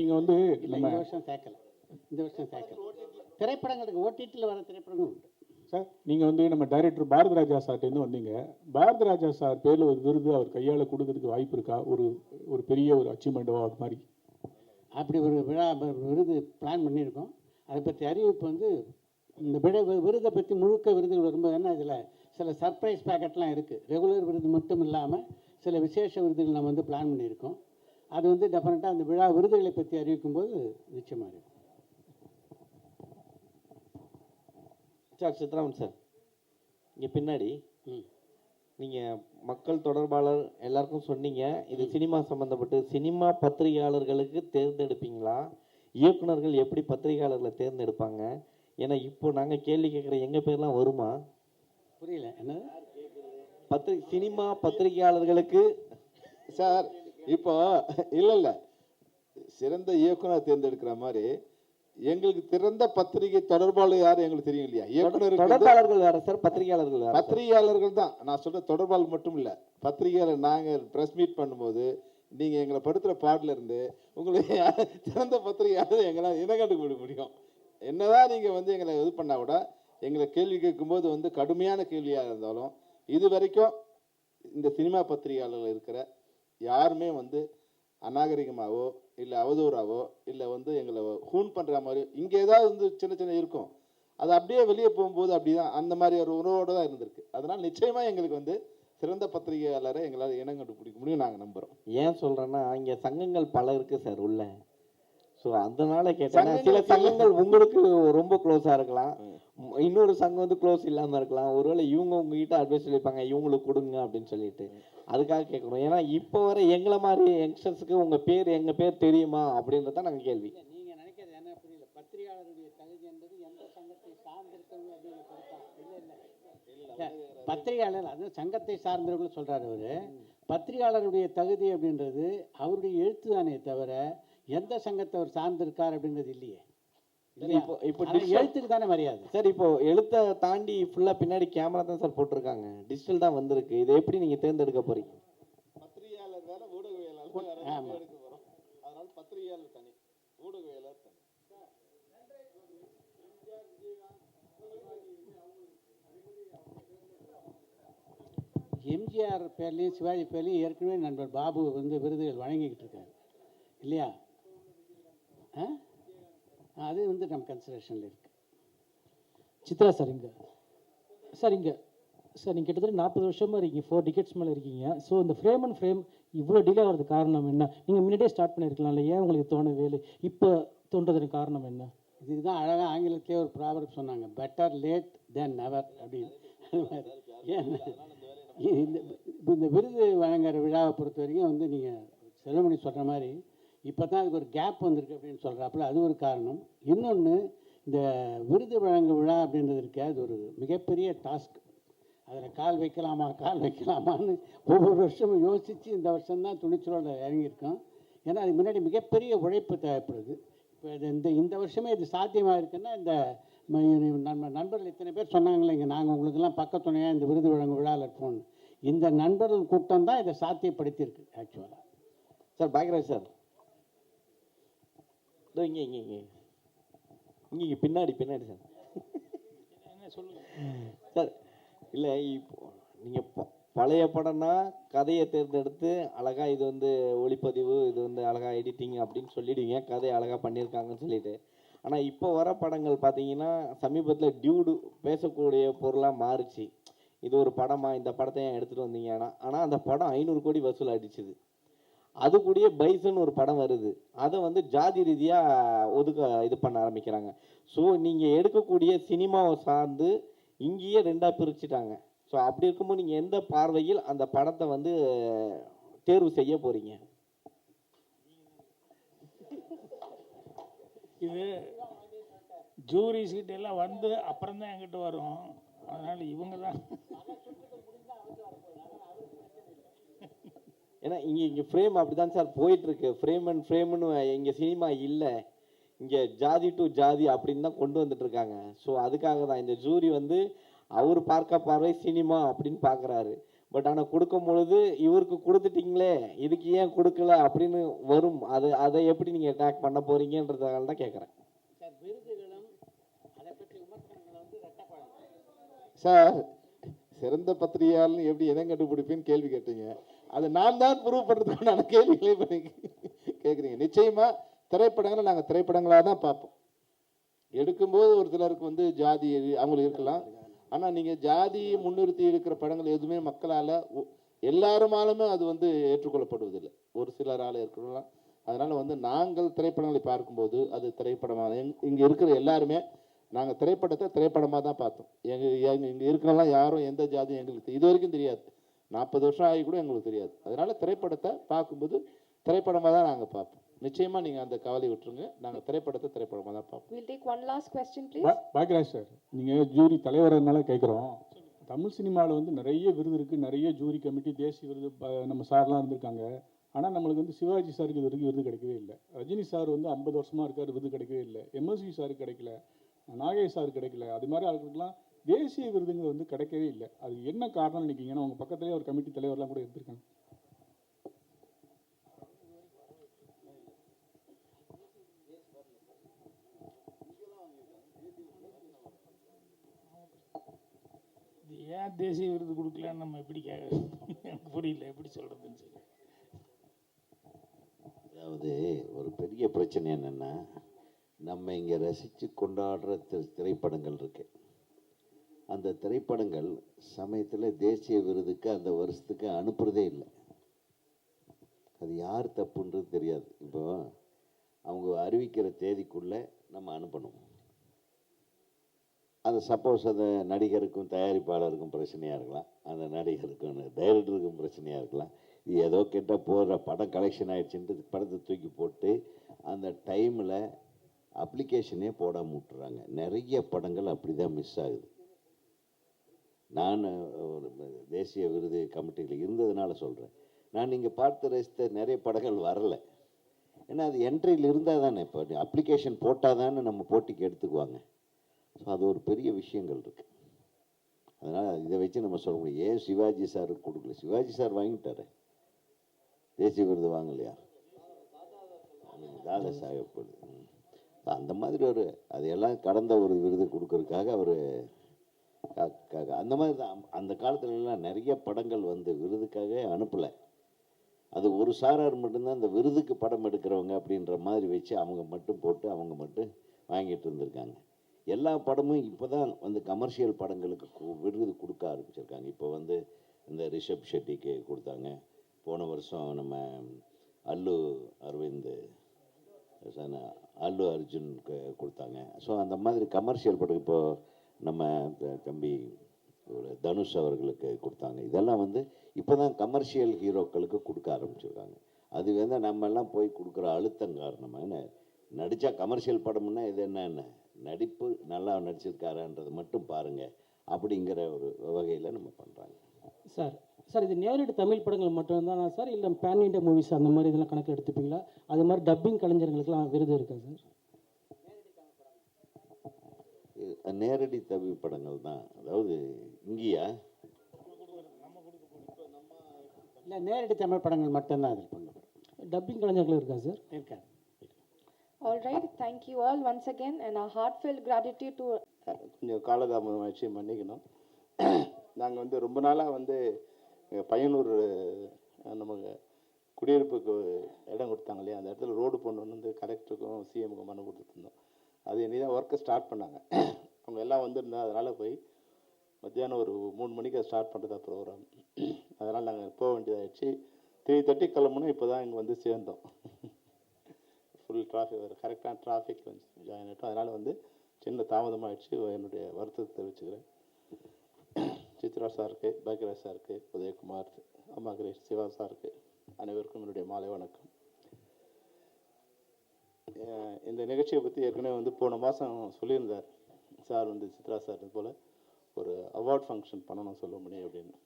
நீங்கள் வந்து இந்த வருஷம் சேர்க்கல, இந்த வருஷம் சேர்க்கல. திரைப்படங்களுக்கு ஓடிடியில் வர திரைப்படங்களும் உண்டு சார். நீங்கள் வந்து நம்ம டைரக்டர் பாரதி ராஜா சார்ட்டேருந்து வந்தீங்க. பாரதி ராஜா சார் பேரில் ஒரு விருது அவர் கையால் கொடுக்கறதுக்கு வாய்ப்பு இருக்கா? ஒரு பெரிய ஒரு அச்சீவ்மெண்ட்டோ அது மாதிரி அப்படி ஒரு விருது பிளான் பண்ணியிருக்கோம். அதை பற்றி அறிவிப்பு வந்து இந்த விருதை பற்றி முழுக்க விருதுகள் வரும்போது என்ன, இதில் சில சர்ப்ரைஸ் பேக்கெட்லாம் இருக்குது. ரெகுலர் விருது மட்டும் இல்லாமல் சில விசேஷ விருதுகள் நம்ம வந்து பிளான் பண்ணியிருக்கோம். அது வந்து டெஃபினட்டாக அந்த விருதுகளை பற்றி அறிவிக்கும் போது நிச்சயமாக இருக்கும். சார் சித்ராமன் சார், இங்கே பின்னாடி நீங்கள் மக்கள் தொடர்பாளர் எல்லாருக்கும் சொன்னீங்க, இது சினிமா சம்மந்தப்பட்டு சினிமா பத்திரிகையாளர்களுக்கு தேர்ந்தெடுப்பீங்களா? இயக்குநர்கள் எப்படி பத்திரிகையாளர்களை தேர்ந்தெடுப்பாங்க? ஏன்னா இப்போ நாங்கள் கேள்வி கேட்குற எங்கள் பேர்லாம் வருமா? புரியல என்ன? சினிமா பத்திரிகையாளர்களுக்கு சார் இப்போ இல்லை சிறந்த இயக்குனர் தேர்ந்தெடுக்கிற மாதிரி எங்களுக்கு திறந்த பத்திரிகை தொடர்பாளர் யாரும் எங்களுக்கு தெரியும் இல்லையா? இயக்குனர் தொடர்பாளர்கள் வேற சார், பத்திரிகையாளர்கள் வேற. பத்திரிகையாளர்கள் தான் நான் சொல்ற, தொடர்பாளர் மட்டும் இல்லை. பத்திரிகையாளர் நாங்கள் ப்ரெஸ் மீட் பண்ணும்போது நீங்கள் எங்களை படுத்துகிற பாட்டில் இருந்து உங்களுக்கு சிறந்த பத்திரிகையாளர் எங்களால் இனம் கண்டுபிடிக்க முடியும். என்னதான் நீங்கள் வந்து எங்களை இது பண்ணால் கூட எங்களை கேள்வி கேட்கும்போது வந்து கடுமையான கேள்வியாக இருந்தாலும் இது வரைக்கும் இந்த சினிமா பத்திரிகையாளர்கள் இருக்கிற யாருமே வந்து அநாகரிகமாகவோ இல்லை அவதூறாவோ இல்லை வந்து எங்களை ஹூன் பண்ணுற மாதிரி இங்கே ஏதாவது வந்து சின்ன சின்ன இருக்கும், அது அப்படியே வெளியே போகும்போது அப்படி தான் அந்த மாதிரி ஒரு உணவோடு தான் இருந்திருக்கு. அதனால் நிச்சயமாக எங்களுக்கு வந்து சிறந்த பத்திரிகையாளரை எங்களால் இனம் கண்டுபிடிக்க முடியும் நாங்கள் நம்புகிறோம். ஏன் சொல்கிறேன்னா இங்கே சங்கங்கள் பல இருக்குது சார் உள்ள. ஸோ அதனால கேட்டேன். சில சங்கங்கள் உங்களுக்கு ரொம்ப க்ளோஸாக இருக்கலாம், இன்னொரு சங்கம் வந்து க்ளோஸ் இல்லாமல் இருக்கலாம். ஒருவேளை இவங்க உங்ககிட்ட அட்வைஸ் சொல்லியிருப்பாங்க இவங்களுக்கு கொடுங்க அப்படின்னு சொல்லிட்டு, அதுக்காக கேட்குறோம். ஏன்னா இப்போ வர எங்களை மாதிரி யங்ஸ்டர்ஸுக்கு உங்கள் பேர் எங்கள் பேர் தெரியுமா அப்படின்றத நாங்கள் கேள்வி. நீங்கள் நினைக்கிறது என்ன புரியல? பத்திரிகையாளருடைய தகுதி என்பது எந்த சங்கத்தை சார்ந்திருக்கணும் அப்படின்னு இல்லை. பத்திரிகையாளர் அது சங்கத்தை சார்ந்தவர்கள் சொல்கிறார் அவர். பத்திரிகையாளருடைய தகுதி அப்படின்றது அவருடைய எழுத்து தானே தவிர எந்த சங்கத்தை அவர் சார்ந்திருக்கார் அப்படின்றது இல்லையே. இப்போ எழுத்துக்கு தானே மரியாதை சார். இப்போ எழுத்தை தாண்டி ஃபுல்லாக பின்னாடி கேமரா தான் சார் போட்டிருக்காங்க, டிஜிட்டல் தான் வந்திருக்கு. இதை எப்படி நீங்கள் தேர்ந்தெடுக்க போறீங்க? பத்திரிகையாளர் வேற ஊடகவியலாளர் வேற, அதனால பத்திரிகையாளர் தனி, ஊடகவியலாளர் தனி. எம்ஜிஆர் பேர்லையும் சிவாஜி பேர்லையும் ஏற்கனவே நண்பர் பாபு வந்து விருதுகள் வழங்கிக்கிட்டு இருக்காரு இல்லையா? அது வந்து நம்ம கன்சிடரேஷனில் இருக்குது. சித்ரா சார் இங்கே சார் நீங்கள் கிட்டத்தட்ட 40 வருஷமாக இருக்கீங்க, 4 டிக்கெட்ஸ் மேலே இருக்கீங்க. ஸோ இந்த ஃப்ரேம் அண்ட் ஃப்ரேம் இவ்வளோ டிலே ஆகிறதுக்கு காரணம் என்ன? நீங்கள் முன்னாடியே ஸ்டார்ட் பண்ணியிருக்கலாம்ல, ஏன் உங்களுக்கு தோணவே இல்லை? இப்போ தோன்றதுக்கு காரணம் என்ன? இதுக்கு தான் அழகாக ஆங்கிலத்திலே ஒரு ப்ராபர்ப் சொன்னாங்க, பெட்டர் லேட் தென் நெவர் அப்படின்னு. ஏன் இந்த விருது வழங்குற விழாவை பொறுத்த வரைக்கும் வந்து நீங்கள் செல்வமணி சொல்கிற மாதிரி இப்போ தான் அதுக்கு ஒரு கேப் வந்திருக்கு அப்படின்னு சொல்கிறாப்புல, அது ஒரு காரணம். இன்னொன்று, இந்த விருது வழங்கு விழா அப்படின்றது இருக்க, அது ஒரு மிகப்பெரிய டாஸ்க். அதில் கால் வைக்கலாமான்னு ஒவ்வொரு வருஷமும் யோசித்து இந்த வருஷம்தான் துணிச்சலோடு இறங்கியிருக்கோம். ஏன்னா அதுக்கு முன்னாடி மிகப்பெரிய உழைப்பு தேவைப்படுது. இப்போ இந்த வருஷமே இது சாத்தியமாக இருக்குன்னா இந்த நண்பர்கள் இத்தனை பேர் சொன்னாங்களே இங்கே நாங்கள் உங்களுக்கெல்லாம் பக்கத்துணையாக இந்த விருது வழங்கு விழாவில் இருப்போம், இந்த நண்பர்கள் கூட்டம் தான் இதை சாத்தியப்படுத்தியிருக்கு ஆக்சுவலாக. சார் பாக்யராஜ் சார், இங்கே இங்கே இங்கே இங்கே இங்கே பின்னாடி சார். என்ன சொல்லுங்கள் சார். இல்லை இப்போ நீங்கள் பழைய படம்னா கதையை தேர்ந்தெடுத்து அழகாக இது வந்து ஒளிப்பதிவு, இது வந்து அழகாக எடிட்டிங் அப்படின்னு சொல்லிடுவீங்க, கதையை அழகாக பண்ணியிருக்காங்கன்னு சொல்லிட்டு. ஆனால் இப்போ வர படங்கள் பார்த்தீங்கன்னா சமீபத்தில் டியூடு பேசக்கூடிய பொருளாக மாறிச்சு. இது ஒரு படமா, இந்த படத்தை ஏன் எடுத்துகிட்டு வந்தீங்கன்னா, ஆனால் அந்த படம் 500 கோடி வசூல் அடிச்சுது. அது கூடயே பைசன் ஒரு படம் வருது, அதை வந்து ஜாதி ரீதியாக இது பண்ண ஆரம்பிக்கிறாங்க. ஸோ நீங்கள் எடுக்கக்கூடிய சினிமாவை சார்ந்து இங்கேயே 2ஆக பிரிச்சுட்டாங்க. ஸோ அப்படி இருக்கும்போது நீங்கள் எந்த பார்வையில் அந்த படத்தை வந்து தேர்வு செய்ய போகிறீங்க? இது ஜூரி சீட் எல்லாம் வந்து அப்புறம் தான் என்கிட்ட வரும், அதனால் இவங்க தான். ஏன்னா இங்கே ஃப்ரேம் அப்படி தான் சார் போயிட்டுருக்கு. ஃப்ரேம் அண்ட் ஃப்ரேம்னு இங்கே சினிமா இல்லை, இங்கே ஜாதி டு ஜாதி அப்படின்னு தான் கொண்டு வந்துட்டுருக்காங்க. ஸோ அதுக்காக தான் இந்த ஜூரி வந்து அவர் பார்க்க பார்வை சினிமா அப்படின்னு பார்க்குறாரு. பட் ஆனால் கொடுக்கும் பொழுது இவருக்கு கொடுத்துட்டீங்களே இதுக்கு ஏன் கொடுக்கல அப்படின்னு வரும். அதை எப்படி நீங்கள் அட்டாக் பண்ண போறீங்கன்றதால தான் கேட்குறேன். சார் விருதுகளும் அதை பற்றி விமர்சனங்களை வந்து ரெட்டப்படும். சார் சிறந்த பத்திரிகையாளர்னு எப்படி இனம் கண்டுபிடிப்பேன்னு கேள்வி கேட்டீங்க. அது நான் தான் ப்ரூவ் பண்ணுறதுக்கான கேள்விகளே இப்போ கேட்குறீங்க. நிச்சயமாக திரைப்படங்களை நாங்கள் திரைப்படங்களாக தான் பார்ப்போம். எடுக்கும்போது ஒரு சிலருக்கு வந்து ஜாதி அவங்களுக்கு இருக்கலாம். ஆனால் நீங்கள் ஜாதியை முன்னிறுத்தி இருக்கிற படங்கள் எதுவுமே மக்களால் எல்லாருமாலுமே அது வந்து ஏற்றுக்கொள்ளப்படுவதில்லை. ஒரு சிலரால் இருக்கலாம். அதனால் வந்து நாங்கள் திரைப்படங்களை பார்க்கும்போது அது திரைப்படமாக இங்கே இருக்கிற எல்லாருமே நாங்கள் திரைப்படத்தை திரைப்படமாக தான் பார்த்தோம். இங்கே இருக்கிறவங்களாம் யாரும் எந்த ஜாதியும் எங்களுக்கு இது வரைக்கும் தெரியாது. 40 வருஷம் ஆகி கூட எங்களுக்கு தெரியாது. அதனால் திரைப்படத்தை பார்க்கும்போது திரைப்படமாக தான் நாங்கள் பார்ப்போம். நிச்சயமாக நீங்கள் அந்த கவலை விட்டுருங்க. நாங்கள் திரைப்படத்தை திரைப்படமாக தான் பார்ப்போம். We'll take one last question, please. Bhagyaraj sir, நீங்கள் ஜூரி தலைவர்னால கேட்குறோம். தமிழ் சினிமாவில் வந்து நிறைய விருது இருக்குது, நிறைய ஜூரி கமிட்டி, தேசிய விருது நம்ம சார்லாம் இருந்திருக்காங்க. ஆனால் நம்மளுக்கு வந்து சிவாஜி சாருக்கு இது வரைக்கும் விருது கிடைக்கவே இல்லை. ரஜினி சார் வந்து 50 வருஷமாக இருக்கார், விருது கிடைக்கவே இல்லை. எம்எஸ்வி சாருக்கு கிடைக்கல, நாகேஷ் சார் கிடைக்கல. அது மாதிரி ஆளுங்களுக்குலாம் தேசிய விருதுங்கிறது வந்து கிடைக்கவே இல்லை. அது என்ன காரணம்னு நினைக்கிங்கன்னா உங்கள் பக்கத்துலேயே ஒரு கமிட்டி தலைவர்லாம் கூட இருந்திருக்காங்க. ஏன் தேசிய விருது கொடுக்கலன்னு நம்ம எப்படி எனக்கு புரியல, எப்படி சொல்கிறதுன்னு சொல்லி. அதாவது ஒரு பெரிய பிரச்சனை என்னென்னா, நம்ம இங்கே ரசித்து கொண்டாடுற திரைப்படங்கள் இருக்கு. அந்த திரைப்படங்கள் சமயத்தில் தேசிய விருதுக்கு அந்த வருஷத்துக்கு அனுப்புகிறதே இல்லை. அது யார் தப்புன்றது தெரியாது. இப்போ அவங்க அறிவிக்கிற தேதிக்குள்ளே நம்ம அனுப்பணும். அது சப்போஸ் அந்த நடிகருக்கும் தயாரிப்பாளருக்கும் பிரச்சனையாக இருக்கலாம், அந்த நடிகருக்கும் டைரக்டருக்கும் பிரச்சனையாக இருக்கலாம். இது ஏதோ கேட்டால் போகிற படம் கலெக்ஷன் ஆகிடுச்சுன்ட்டு படத்தை தூக்கி போட்டு அந்த டைமில் அப்ளிகேஷனே போடாமல் விட்டுறாங்க. நிறைய படங்கள் அப்படி தான் மிஸ் ஆகுது. நான் ஒரு தேசிய விருது கமிட்டியில் இருந்ததுனால சொல்கிறேன். நான் நீங்கள் பார்த்து ரசித்த நிறைய படங்கள் வரலை. ஏன்னா அது என்ட்ரியில் இருந்தால் தானே, இப்போ அப்ளிகேஷன் போட்டால் தானே நம்ம போட்டிக்கு எடுத்துக்குவாங்க. ஸோ அது ஒரு பெரிய விஷயங்கள் இருக்குது. அதனால் இதை வச்சு நம்ம சொல்ல முடியும். ஏன் சிவாஜி சாருக்கு கொடுக்கல? சிவாஜி சார் வாங்கிட்டாரு, தேசிய விருது வாங்கலையா? தாதா சாஹேப். அந்த மாதிரி ஒரு அதையெல்லாம் கடந்த ஒரு விருது கொடுக்கறதுக்காக அவர் அந்த மாதிரி தான். அந்த காலத்துலலாம் நிறைய படங்கள் வந்து விருதுக்காக அனுப்பலை. அது ஒரு சாரார் மட்டும்தான் இந்த விருதுக்கு படம் எடுக்கிறவங்க அப்படின்ற மாதிரி வச்சு அவங்க மட்டும் போட்டு அவங்க மட்டும் வாங்கிட்டு இருந்திருக்காங்க. எல்லா படமும் இப்போ தான் வந்து கமர்ஷியல் படங்களுக்கு விருது கொடுக்க ஆரம்பிச்சிருக்காங்க. இப்போ வந்து இந்த ரிஷப் ஷெட்டிக்கு கொடுத்தாங்க. போன வருஷம் நம்ம அல்லு அர்ஜுனுக்கு கொடுத்தாங்க. ஸோ அந்த மாதிரி கமர்ஷியல் படம் இப்போது நம்ம தம்பி ஒரு தனுஷ் அவர்களுக்கு கொடுத்தாங்க. இதெல்லாம் வந்து இப்போ தான் கமர்ஷியல் ஹீரோக்களுக்கு கொடுக்க ஆரம்பிச்சிருக்காங்க. அது வந்து நம்ம எல்லாம் போய் கொடுக்குற அழுத்தம் காரணமாக நடித்தா கமர்ஷியல் படம்னா இது என்ன நடிப்பு நல்லா நடிச்சிருக்காருன்றது மட்டும் பாருங்கள் அப்படிங்கிற ஒரு வகையில் நம்ம பண்ணுறாங்க. சார் இது நேரடி தமிழ் படங்கள் மட்டும்தானா சார், இல்லை பேன் இண்டியா மூவிஸ் அந்த மாதிரி இதெல்லாம் கணக்கில் எடுத்துப்பீங்களா? அது மாதிரி டப்பிங் கலைஞர்களுக்கெல்லாம் விருது இருக்கா சார்? நேரடி தமிழ் படங்கள் தான். அதாவது இங்கேயா இல்லை, நேரடி தமிழ் படங்கள் மட்டும்தான் அதில் பண்ணப்படும். டப்பிங் கலைஞர்கள் இருக்கா சார்? இருக்காது. All right, thank you all once again and our heartfelt gratitude to கொஞ்சம் காலதாமதம் ஆச்சு, மன்னிக்கணும். நாங்கள் வந்து ரொம்ப நாளாக வந்து பையனூர் நமக்கு குடியிருப்புக்கு இடம் கொடுத்தாங்க இல்லையா, அந்த இடத்துல ரோடு போடணுன்னு வந்து கலெக்டருக்கும் சிஎமுக்கும் மனு கொடுத்துருந்தோம். அது இனி தான் ஒர்க்கை ஸ்டார்ட் பண்ணாங்க. அவங்க எல்லாம் வந்திருந்தா அதனால் போய் மத்தியானம் ஒரு 3 மணிக்கு ஸ்டார்ட் பண்ணுறதா ப்ரோக்ராம். அதனால் நாங்கள் போக வேண்டியதாகிடுச்சு. 3:30 கிளம்பணும். இப்போ தான் இங்கே வந்து சேர்ந்தோம். ஃபுல் டிராஃபிக், ஒரு கரெக்டான டிராஃபிக் வந்து ஜாயின் ஆகிட்டோம். அதனால் வந்து சின்ன தாமதமாகிடுச்சு. என்னுடைய வருத்தத்தை தெரிவிச்சுக்கிறேன். சித்ரா சாருக்கு, பாக்யராஜ் சாருக்கு, உதயகுமார், அம்மாகிரேஷ், சிவா சாருக்கு அனைவருக்கும் என்னுடைய மாலை வணக்கம். இந்த நிகழ்ச்சியை பற்றி ஏற்கனவே வந்து போன மாதம் சொல்லியிருந்தார் சார், வந்து சித்ரா சார் இது போல் ஒரு அவார்ட் ஃபங்க்ஷன் பண்ணணும் சொல்ல முடியும் அப்படின்னு.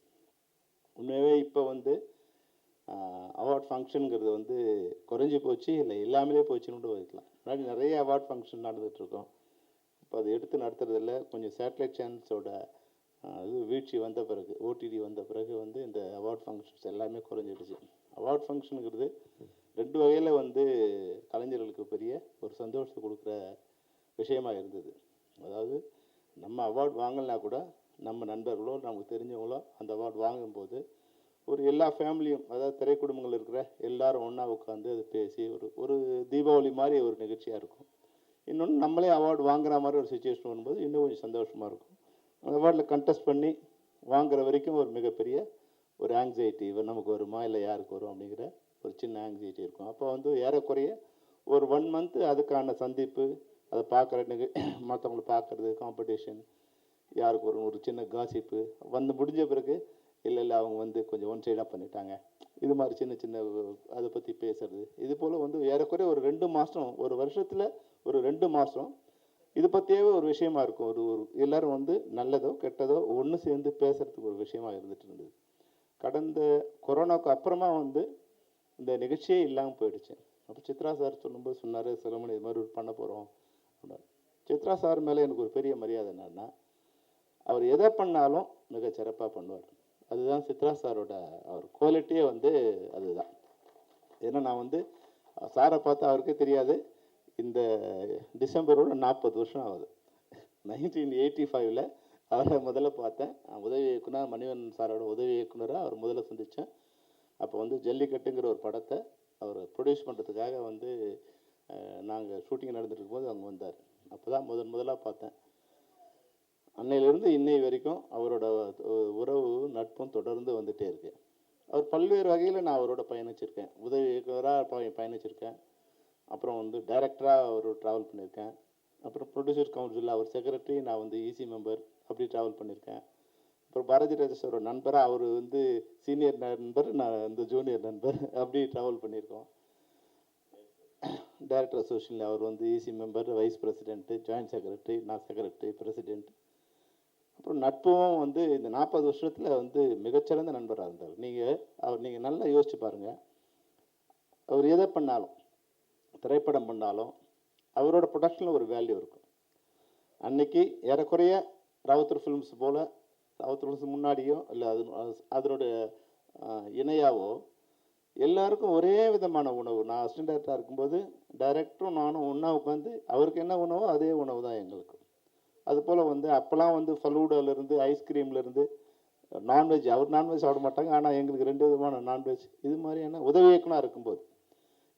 உண்மையாகவே இப்போ வந்து அவார்ட் ஃபங்க்ஷனுங்கிறது வந்து குறைஞ்சி போச்சு, இல்லை எல்லாமே போச்சுன்னு கூட வைக்கலாம். முன்னாடி நிறைய அவார்ட் ஃபங்க்ஷன் நடந்துகிட்ருக்கோம். இப்போ அதை எடுத்து நடத்துறதில்ல. கொஞ்சம் சேட்டலைட் சேனல்ஸோட அது வீழ்ச்சி வந்த பிறகு ஓடிடி வந்த பிறகு வந்து இந்த அவார்ட் ஃபங்க்ஷன்ஸ் எல்லாமே குறைஞ்சிடுச்சு. அவார்ட் ஃபங்க்ஷனுங்கிறது 2 வகையில் வந்து கலைஞர்களுக்கு பெரிய ஒரு சந்தோஷத்தை கொடுக்குற விஷயமா இருந்தது. அதாவது நம்ம அவார்ட் வாங்கலைனா கூட நம்ம நண்பர்களோ நமக்கு தெரிஞ்சவங்களோ அந்த அவார்ட் வாங்கும்போது ஒரு எல்லா ஃபேமிலியும், அதாவது திரைக்குடும்பங்கள் இருக்கிற எல்லாரும் ஒன்றா உட்காந்து அது பேசி ஒரு தீபாவளி மாதிரி ஒரு நிகழ்ச்சியாக இருக்கும். இன்னொன்று நம்மளே அவார்டு வாங்குற மாதிரி ஒரு சுச்சுவேஷன் வரும்போது இன்னும் கொஞ்சம் சந்தோஷமாக இருக்கும். அந்த அவார்டில் கண்டெஸ்ட் பண்ணி வாங்குற வரைக்கும் ஒரு மிகப்பெரிய ஒரு ஆங்ஸைட்டி, நமக்கு வருமா இல்லை யாருக்கு வரும் அப்படிங்கிற ஒரு சின்ன ஆங்ஸைட்டி இருக்கும். அப்போ வந்து ஏறக்குறைய ஒரு 1 மந்த் அதுக்கான சந்திப்பு, அதை பார்க்குற மற்றவங்களை பார்க்குறது, காம்படிஷன், யாருக்கு வரும், ஒரு சின்ன காசிப்பு வந்து முடிஞ்ச பிறகு இல்லை அவங்க வந்து கொஞ்சம் ஒன் சைடாக பண்ணிட்டாங்க, இது மாதிரி சின்ன சின்ன அதை பற்றி பேசுறது. இது போல் வந்து ஏறக்குறைய ஒரு 2 மாதம், ஒரு வருஷத்தில் ஒரு 2 மாதம் இது பற்றியே ஒரு விஷயமா இருக்கும். ஒரு எல்லோரும் வந்து நல்லதோ கெட்டதோ ஒன்று சேர்ந்து பேசுகிறதுக்கு ஒரு விஷயமா இருந்துட்டு இருந்தது. கடந்த கொரோனாவுக்கு அப்புறமா வந்து இந்த நிகழ்ச்சியே இல்லாமல் போயிடுச்சு. அப்போ சித்ரா சார் சொல்லும்போது சொன்னார், செலமணி இது மாதிரி பண்ண போகிறோம் அப்படின்னாரு. சித்ரா சார் மேலே எனக்கு ஒரு பெரிய மரியாதை என்னன்னா, அவர் எதை பண்ணாலும் மிக சிறப்பாக பண்ணுவார். அதுதான் சித்ரா சாரோட அவர் குவாலிட்டியே வந்து அதுதான். ஏன்னா நான் வந்து சாரை பார்த்தா அவருக்கே தெரியாது, இந்த டிசம்பரோட 40 வருஷம் ஆகுது. 1985 அவரை முதல்ல பார்த்தேன். உதவி இயக்குனர் மணிவண்ணன் சாரோட உதவி இயக்குனராக அவர் முதல்ல சந்தித்தேன். அப்போ வந்து ஜல்லிக்கட்டுங்கிற ஒரு படத்தை அவர் ப்ரொடியூஸ் பண்ணுறதுக்காக வந்து நாங்கள் ஷூட்டிங் நடந்துட்டு இருக்கும்போது அங்கே வந்தார். அப்போ தான் முதலாக பார்த்தேன். அன்னையிலேருந்து இன்னை வரைக்கும் அவரோட உறவு நட்பும் தொடர்ந்து வந்துகிட்டே இருக்கு. அவர் பல்வேறு வகையில் நான் அவரோட பயணிச்சிருக்கேன். உதவி இயக்குனராக பயணிச்சிருக்கேன். அப்புறம் வந்து டைரக்டராக அவர் ட்ராவல் பண்ணியிருக்கேன். அப்புறம் ப்ரொடியூசர் கவுன்சிலில் அவர் செக்ரட்டரி, நான் வந்து ஈசி மெம்பர், அப்படி ட்ராவல் பண்ணியிருக்கேன். அப்புறம் பாரதி ராஜேஸ்வரோட நண்பராக அவர் வந்து சீனியர் நண்பர், நான் வந்து ஜூனியர் நண்பர், அப்படி ட்ராவல் பண்ணியிருக்கோம். டைரக்டர் அசோசியேஷனில் அவர் வந்து EC member, vice president, joint secretary, நான் செக்ரட்டரி, பிரசிடென்ட். அப்புறம் நட்பும் வந்து இந்த 40 வருஷத்தில் வந்து மிகச்சிறந்த நண்பராக இருந்தார். நீங்கள் நல்லா யோசிச்சு பாருங்கள். அவர் எதை பண்ணாலும், திரைப்படம் பண்ணாலும் அவரோட ப்ரொடக்ஷனில் ஒரு வேல்யூ இருக்கும். அன்னைக்கு ஏறக்குறைய ராவுத்தர் ஃபிலிம்ஸ் போல், ராவுத்தர் ஃபிலிம்ஸ் முன்னாடியோ இல்லை அதனோட இணையாவோ எல்லாருக்கும் ஒரே விதமான உணவு. நான் அசிஸ்டன்ட் டைரக்டராக இருக்கும்போது டைரக்டரும் நானும் ஒன்றா உட்காந்து அவருக்கு என்ன உணவோ அதே உணவு தான் எங்களுக்கு. அதுபோல் வந்து அப்போல்லாம் வந்து ஃபலூடாலேருந்து ஐஸ்கிரீம்லேருந்து நான்வெஜ், அவர் நான்வெஜ் சாப்பிட மாட்டாங்க, ஆனால் எங்களுக்கு 2 விதமான நான்வெஜ், இது மாதிரியான உதவி இயக்குனராக இருக்கும்போது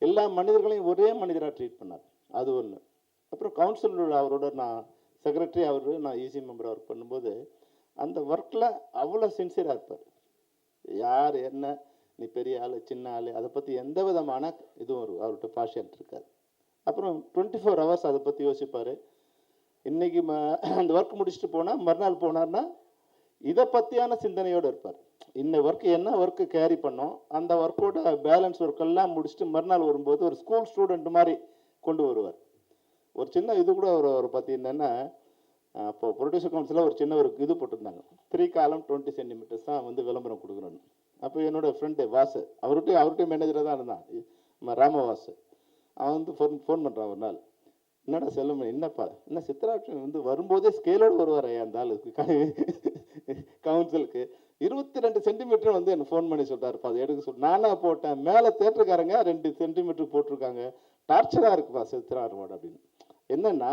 எல்லா மனிதர்களையும் ஒரே மனிதராக ட்ரீட் பண்ணார். அது ஒன்று. அப்புறம் கவுன்சிலர் அவரோட நான் செக்ரட்டரி, அவர் நான் ஈசி மெம்பராக ஒர்க் பண்ணும்போது அந்த ஒர்க்கில் அவ்வளோ சின்சியராக இருப்பார். யார் என்ன, நீ பெரிய ஆள் சின்ன ஆள், அதை பற்றி எந்த விதமான இதுவும் அவர்கிட்ட பாஷியாலிட்டி இருக்காது. அப்புறம் 24 hours அதை பற்றி யோசிப்பார். இன்றைக்கி அந்த ஒர்க் முடிச்சுட்டு போனால் மறுநாள் போனார்னா இதை பற்றியான சிந்தனையோடு இருப்பார். இந்த ஒர்க்கு என்ன ஒர்க்கு கேரி பண்ணோம், அந்த ஒர்க்கோட பேலன்ஸ் ஒர்க்கெல்லாம் முடிச்சுட்டு மறுநாள் வரும்போது ஒரு ஸ்கூல் ஸ்டூடெண்ட் மாதிரி கொண்டு வருவார். ஒரு சின்ன இது கூட ஒரு பற்றி என்னென்னா, அப்போ ப்ரொடியூசர் கவுன்சிலில் ஒரு சின்ன ஒரு இது போட்டிருந்தாங்க, 3 column 20 centimeters தான் வந்து விளம்பரம் கொடுக்கணும்னு. அப்போ என்னோடய ஃப்ரெண்டு வாசு, அவர்கிட்டையும் மேனேஜராக தான் இருந்தான், ராமவாசு. அவன் வந்து ஃபோன் பண்ணுறான் ஒரு நாள், என்னடா செல்லுமணி, என்னப்பா என்ன சித்ராட்சன் வந்து வரும்போதே ஸ்கேலோடு வருவார் அந்த ஆளுக்கு கவுன்சிலுக்கு 22 சென்டிமீட்டர் வந்து எனக்கு ஃபோன் பண்ணி சொல்கிறாருப்பா, அதை எடுக்க சொல்லி நானாக போட்டேன். மேலே தேட்டருக்காரங்க 2 சென்டிமீட்டர் போட்டிருக்காங்க, டார்ச்சராக இருக்குப்பா சித்ரா ரோடு அப்படின்னு. என்னென்னா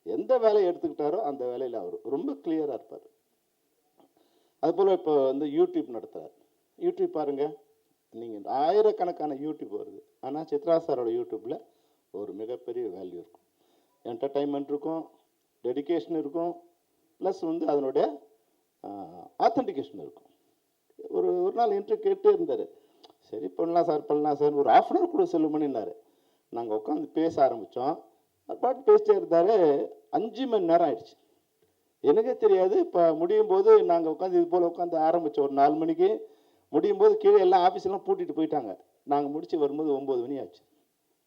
எந்த வேலையை எடுத்துக்கிட்டாரோ அந்த வேலையில் அவர் ரொம்ப கிளியராக இருப்பார். அதுபோல் இப்போ வந்து யூடியூப் நடத்துகிறார். யூடியூப் பாருங்கள், நீங்கள் ஆயிரக்கணக்கான யூடியூப் வருது, ஆனால் சித்ரா சாரோட யூடியூப்பில் ஒரு மிகப்பெரிய வேல்யூ இருக்கும். என்டர்டைன்மெண்ட் இருக்கும், டெடிக்கேஷன் இருக்கும், ப்ளஸ் வந்து அதனுடைய ஆத்தென்டிகேஷன் இருக்கும். ஒரு நாள் இன்டர்வியூ கேட்டே இருந்தார், சரி பண்ணலாம் சார் ஒரு 1/2 hour கூட செல்லுமணின்னாரு. நாங்கள் உட்காந்து பேச ஆரம்பித்தோம். பாட்டு பேசிட்டே இருந்தார். 5 மணி நேரம் ஆயிடுச்சு. எனக்கே தெரியாது. இப்போ முடியும் போது நாங்கள் உட்காந்து இது போல் உட்காந்து ஆரம்பித்தோம் ஒரு 4 மணிக்கு. முடியும் போது கீழே எல்லாம் ஆஃபீஸெல்லாம் பூட்டிட்டு போயிட்டாங்க. நாங்கள் முடித்து வரும்போது 9 மணி ஆச்சு.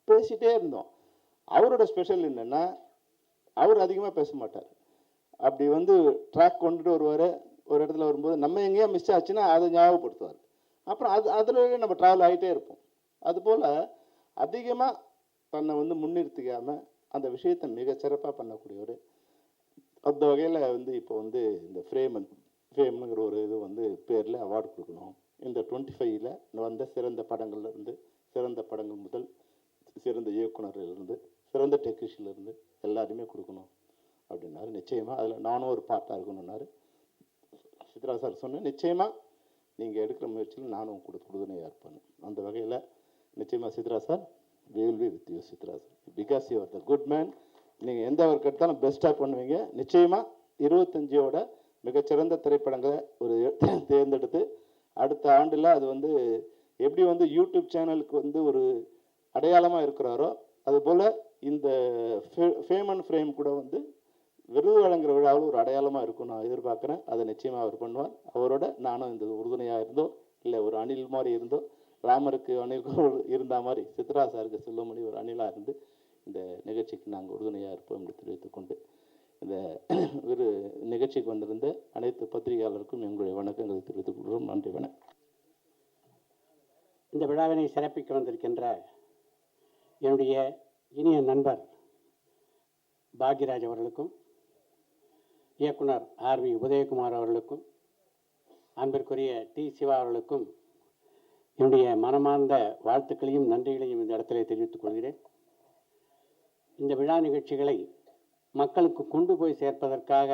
பேசிகிட்டே இருந்தோம். அவரோட ஸ்பெஷல் என்னென்னா, அவர் அதிகமாக பேச மாட்டார். அப்படி வந்து ட்ராக் கொண்டுட்டு வருவார். ஒரு இடத்துல வரும்போது நம்ம எங்கேயா மிஸ் ஆச்சுன்னா அதை ஞாபகப்படுத்துவார். அப்புறம் அதுலேயே நம்ம ட்ராவல் ஆகிட்டே இருப்போம். அதுபோல் அதிகமாக தன்னை வந்து முன்னிறுத்திக்காமல் அந்த விஷயத்தை மிகச்சிறப்பாக பண்ணக்கூடியவர். அந்த வகையில் வந்து இப்போ வந்து இந்த ஃபேம்ங்கிற ஒரு இது வந்து பேரில் அவார்டு கொடுக்கணும். இந்த 25ல் வந்த சிறந்த படங்கள்லேருந்து, சிறந்த படங்கள் முதல் சிறந்த இயக்குனர்லேருந்து, சிறந்த டெக்னீஷியன்லேருந்து எல்லாருமே கொடுக்கணும் அப்படின்னாரு. நிச்சயமாக அதில் நானும் ஒரு பார்ட்டாக இருக்கணும்னாரு. சித்ரா சார் சொன்னேன், நிச்சயமாக நீங்கள் எடுக்கிற முயற்சியில் நானும் உறுதுணையாக இருப்பேன். அந்த வகையில் நிச்சயமாக Chitra sir, we will be with you Chitra sir, because you are the good man. நீங்கள் எந்த ஒர்க் எடுத்தாலும் பெஸ்ட்டாக பண்ணுவீங்க. நிச்சயமாக 25ஓட மிகச்சிறந்த திரைப்படங்களை ஒரு தேர்ந்தெடுத்து அடுத்த ஆண்டில் அது வந்து எப்படி வந்து யூடியூப் சேனலுக்கு வந்து ஒரு அடையாளமாக இருக்கிறாரோ அதுபோல் இந்த ஃபேம் அண்ட் ஃப்ரேம் கூட வந்து விருது வழங்குற விழாவில் ஒரு அடையாளமாக இருக்கும் நான் எதிர்பார்க்குறேன். அதை நிச்சயமாக அவர் பண்ணுவார். அவரோட நானும் இந்த உறுதுணையாக இருந்தோ இல்லை ஒரு அணில் மாதிரி இருந்தோ, ராமருக்கு அணில் இருந்த மாதிரி சித்ரா சாருக்கு செல்வமணி ஒரு அணிலாக இருந்து இந்த நிகழ்ச்சிக்கு நாங்கள் உறுதுணையாக இருப்போம் என்று தெரிவித்துக்கொண்டு, இந்த நிகழ்ச்சிக்கு வந்திருந்த அனைத்து பத்திரிகையாளருக்கும் எங்களுடைய வணக்கங்களை தெரிவித்துக் கொள்கிறோம். நன்றி, வணக்கம். இந்த விழாவினை சிறப்பிக்க வந்திருக்கின்ற என்னுடைய இனிய நண்பர் பாக்யராஜ் அவர்களுக்கும், இயக்குனர் ஆர்வி உதயகுமார் அவர்களுக்கும், அன்பிற்குரிய டி சிவா அவர்களுக்கும் என்னுடைய மனமார்ந்த வாழ்த்துக்களையும் நன்றிகளையும் இந்த இடத்திலே தெரிவித்துக் கொள்கிறேன். இந்த விழா நிகழ்ச்சிகளை மக்களுக்கு கொண்டு போய் சேர்ப்பதற்காக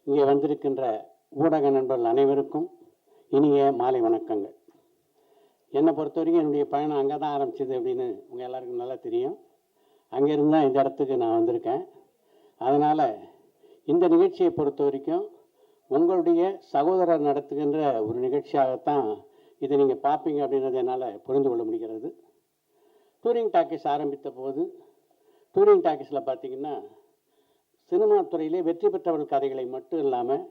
இங்கே வந்திருக்கின்ற ஊடக நண்பர்கள் அனைவருக்கும் இனிய மாலை வணக்கங்கள். என்னை பொறுத்த வரைக்கும் என்னுடைய பயணம் அங்கே தான் ஆரம்பிச்சிது அப்படின்னு உங்கள் எல்லாருக்கும் நல்லா தெரியும். அங்கேருந்து தான் இந்த இடத்துக்கு நான் வந்திருக்கேன். அதனால் இந்த நிகழ்ச்சியை பொறுத்த வரைக்கும் உங்களுடைய சகோதரர் நடத்துகின்ற ஒரு நிகழ்ச்சியாகத்தான் இதை நீங்கள் பார்ப்பீங்க அப்படின்றத என்னால் புரிந்து கொள்ள முடிகிறது. டூரிங் டாக்கீஸ் ஆரம்பித்த போது டூரிங் டாக்கீஸில் பார்த்திங்கன்னா சினிமா துறையிலே வெற்றி பெற்றவர்கள் கதைகளை மட்டும் இல்லாமல்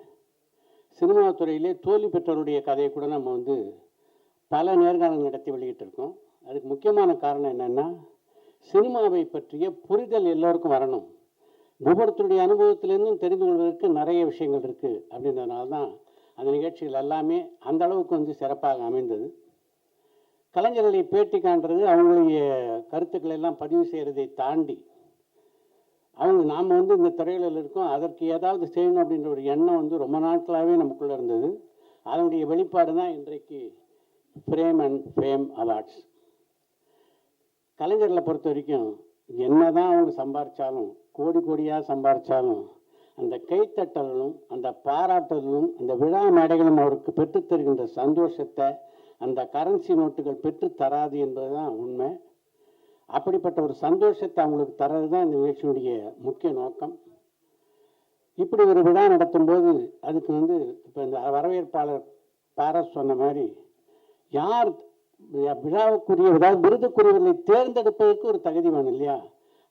சினிமா துறையிலே தோல்வி பெற்றவருடைய கதையை கூட நம்ம வந்து பல நேர்காணல் நடத்தி வெளியிட்டிருக்கோம். அதுக்கு முக்கியமான காரணம் என்னென்னா, சினிமாவை பற்றிய புரிதல் எல்லோருக்கும் வரணும். ஒவ்வொருத்தருடைய அனுபவத்திலேருந்தும் தெரிந்து கொள்வதற்கு நிறைய விஷயங்கள் இருக்குது. அப்படின்றதுனால தான் அந்த நிகழ்ச்சிகள் எல்லாமே அந்த அளவுக்கு வந்து சிறப்பாக அமைந்தது. கலைஞர்களை பேட்டி காண்றது, அவங்களுடைய கருத்துக்களை எல்லாம் பதிவு செய்கிறதை தாண்டி நாம் வந்து இந்த துறையில் இருக்கோம், அதற்கு ஏதாவது செய்யணும் அப்படின்ற ஒரு எண்ணம் வந்து ரொம்ப நாட்களாகவே நமக்குள்ளே இருந்தது. அதனுடைய வெளிப்பாடு தான் இன்றைக்கு ஃப்ரேம் அண்ட் ஃபேம் அவார்ட்ஸ். கலைஞர்களை பொறுத்த வரைக்கும் என்ன தான் அவங்க சம்பாதிச்சாலும், கோடி கோடியாக சம்பாதிச்சாலும், அந்த கைத்தட்டலும் அந்த பாராட்டுதலும் அந்த விழா மேடைகளும் அவருக்கு பெற்றுத்தருகின்ற சந்தோஷத்தை அந்த கரன்சி நோட்டுகள் பெற்று தராது என்பது தான் உண்மை. அப்படிப்பட்ட ஒரு சந்தோஷத்தை அவங்களுக்கு தர்றது தான் இந்த நிகழ்ச்சியினுடைய முக்கிய நோக்கம். இப்படி ஒரு விழா நடத்தும்போது அதுக்கு வந்து இப்போ இந்த வரவேற்பாளர் பாரஸ் சொன்ன மாதிரி யார் விழாவுக்குரிய அதாவது விருதுக்குரியவர்களை தேர்ந்தெடுப்பதற்கு ஒரு தகுதி வேணும் இல்லையா?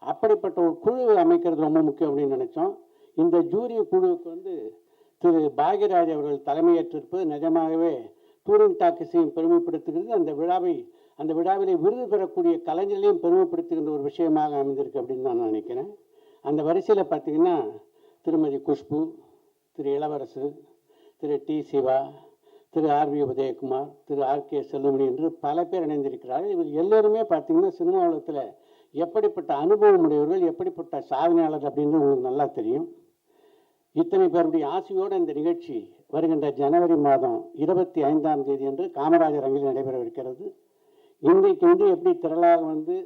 அப்படிப்பட்ட ஒரு குழு அமைக்கிறது ரொம்ப முக்கியம் அப்படின்னு நினச்சோம். இந்த ஜூரி குழுவுக்கு வந்து திரு பாக்யராஜ் அவர்கள் தலைமையேற்றிருப்பது நிஜமாகவே டூரிங் டாக்கீஸையும் பெருமைப்படுத்துகிறது. அந்த விழாவிலே விருது பெறக்கூடிய கலைஞர்களையும் பெருமைப்படுத்துகின்ற ஒரு விஷயமாக அமைந்திருக்கு அப்படின்னு நான் நினைக்கிறேன். அந்த வரிசையில் பார்த்திங்கன்னா திருமதி குஷ்பு, திரு இளவரசு, திரு டி சிவா, திரு ஆர்வி உதயகுமார், திரு ஆர்கே செல்வமணி என்று பல பேர் இணைந்திருக்கிறார்கள். இவர் எல்லோருமே பார்த்திங்கன்னா சினிமா உலகத்தில் எப்படிப்பட்ட அனுபவம் உடையவர்கள், எப்படிப்பட்ட சாதனையாளர் அப்படின்னு உங்களுக்கு நல்லா தெரியும். இத்தனை பேருடைய ஆசையோடு இந்த நிகழ்ச்சி வருகின்ற ஜனவரி மாதம் 25ஆம் தேதி அன்று காமராஜர் அரங்கில் நடைபெறவிருக்கிறது. இன்றைக்கு வந்து எப்படி திரளாக வந்து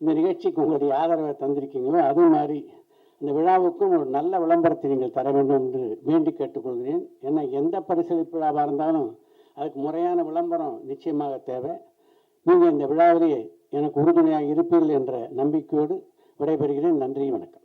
இந்த நிகழ்ச்சிக்கு உங்களுடைய ஆதரவை தந்திருக்கீங்களோ அது மாதிரி இந்த விழாவுக்கும் ஒரு நல்ல விளம்பரத்தை நீங்கள் தர வேண்டும் என்று வேண்டி கேட்டுக்கொள்கிறேன். ஏன்னா எந்த பரிசளிப்பு விழாவாக இருந்தாலும் அதுக்கு முறையான விளம்பரம் நிச்சயமாக தேவை. நீங்கள் இந்த விழாவிலேயே எனக்கு உறுதுணையாக இருப்பீர்கள் என்ற நம்பிக்கையோடு விடைபெறுகிறேன். நன்றி, வணக்கம்.